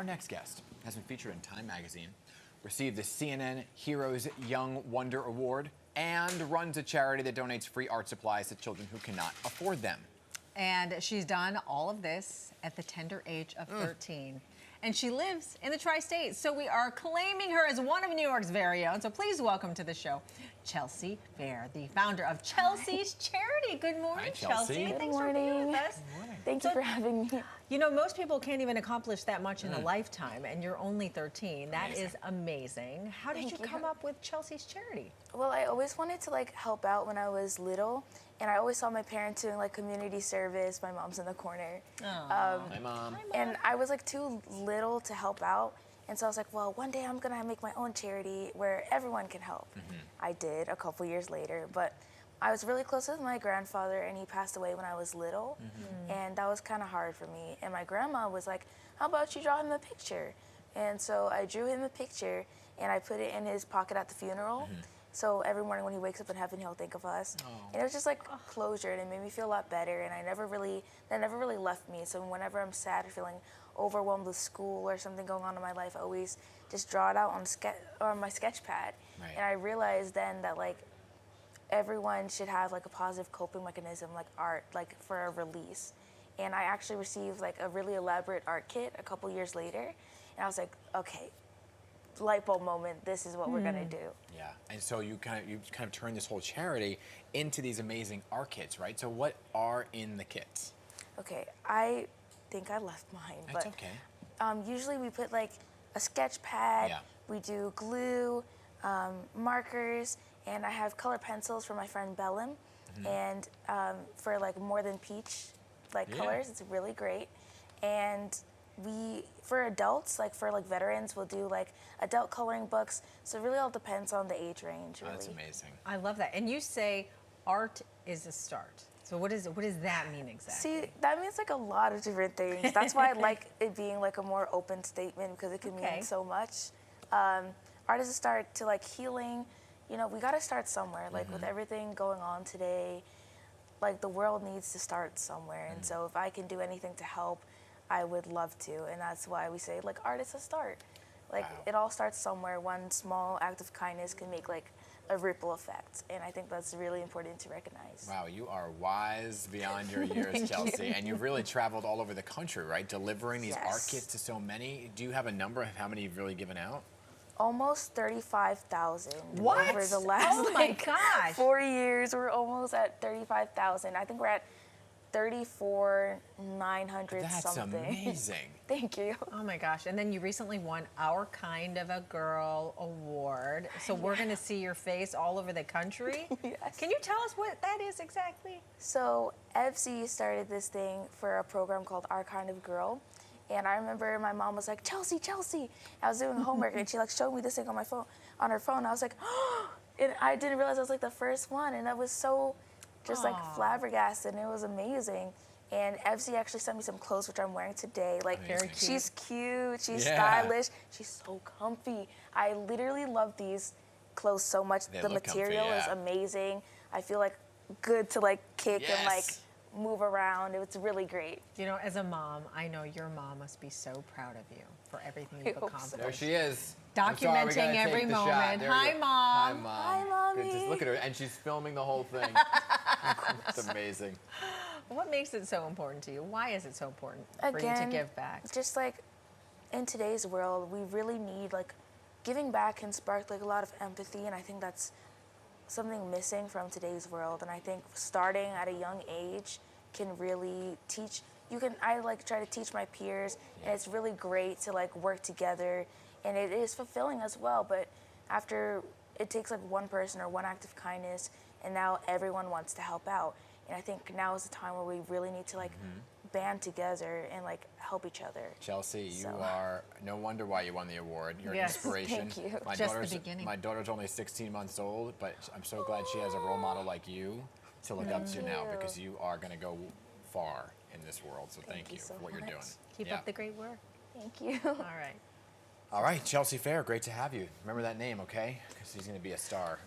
Our next guest has been featured in Time magazine, received the CNN Heroes Young Wonder Award, and runs a charity that donates free art supplies to children who cannot afford them. And she's done all of this at the tender age of 13. And she lives in the tri-states, so we are claiming her as one of New York's very own. So please welcome to the show, Chelsea Phair, the founder of Chelsea's Charity. Good morning, Hi, Chelsea. Chelsea. Good Thanks for being with us. Good morning. Thank you for having me. You know, most people can't even accomplish that much in a lifetime, and you're only 13. That is amazing. How did you come up with Chelsea's Charity? Well, I always wanted to help out when I was little, and I always saw my parents doing community service. My mom's in the corner. Hi, Mom. And I was too little to help out. And so I was like, well, one day I'm gonna make my own charity where everyone can help. I did a couple years later, but I was really close with my grandfather, and he passed away when I was little. And that was kind of hard for me. And my grandma was like, how about you draw him a picture? And so I drew him a picture, and I put it in his pocket at the funeral. So every morning when he wakes up in heaven, he'll think of us. And it was just closure, and it made me feel a lot better. And that never really left me. So whenever I'm sad or feeling overwhelmed with school or something going on in my life, I always just draw it out on my sketch pad. And I realized then that everyone should have a positive coping mechanism, like art, for a release. And I actually received a really elaborate art kit a couple years later, and I was like, okay, light bulb moment, this is what we're gonna do. Yeah, and so you kind of turned this whole charity into these amazing art kits, right? So what are in the kits? Okay, I think I left mine. That's but, okay. Usually we put a sketch pad, we do glue, markers, and I have color pencils for my friend Bellum, and for more than peach colors. It's really great. And for adults, for veterans, we'll do adult coloring books. So it really all depends on the age range, really. That's amazing. I love that. And you say art is a start. So what does that mean exactly? See, that means a lot of different things. That's why I like it being a more open statement, because it can mean so much. Art is a start to healing. You know, we got to start somewhere. With everything going on today, the world needs to start somewhere. And so if I can do anything to help, I would love to. And that's why we say art is a start. It all starts somewhere. One small act of kindness can make a ripple effect. And I think that's really important to recognize. Wow, you are wise beyond your years, Chelsea. And you've really traveled all over the country, right? Delivering these art kits to so many. Do you have a number of how many you've really given out? Almost 35,000 What? over the last oh my gosh. 4 years. We're almost at 35,000. I think we're at 34,900 something. That's amazing. Thank you. Oh my gosh. And then you recently won Our Kind of a Girl award. So we're going to see your face all over the country. Yes. Can you tell us what that is exactly? So FZ started this thing for a program called Our Kind of Girl. And I remember my mom was like, Chelsea, Chelsea. I was doing homework, and she showed me this thing on her phone. I was like, oh, and I didn't realize I was the first one. And I was so just flabbergasted, and it was amazing. And FZ actually sent me some clothes, which I'm wearing today. Very cute. She's cute, she's stylish, she's so comfy. I literally love these clothes so much. They the look material comfy, is amazing. I feel good to kick and move around. It's really great. You know, as a mom, I know your mom must be so proud of you for everything you've accomplished. There she is. Documenting every moment. Hi, Mom. Hi, Mom. Hi, Mommy. Good. Just look at her, and she's filming the whole thing. It's amazing. What makes it so important to you? Why is it so important for you to give back? Just in today's world, we really need giving back can spark a lot of empathy, and I think that's something missing from today's world. And I think starting at a young age can really teach. I try to teach my peers, and it's really great to work together, and it is fulfilling as well. But after it takes one person or one act of kindness, and now everyone wants to help out. And I think now is the time where we really need to band together and help each other. Chelsea, you are no wonder why you won the award. You're an inspiration. Thank you. My daughter's only 16 months old, but I'm so glad she has a role model like you to look up to now, because you are going to go far in this world. So thank you so for what you're doing. Keep up the great work. Thank you. All right. All right, Chelsea Phair, great to have you. Remember that name, okay? Because she's going to be a star.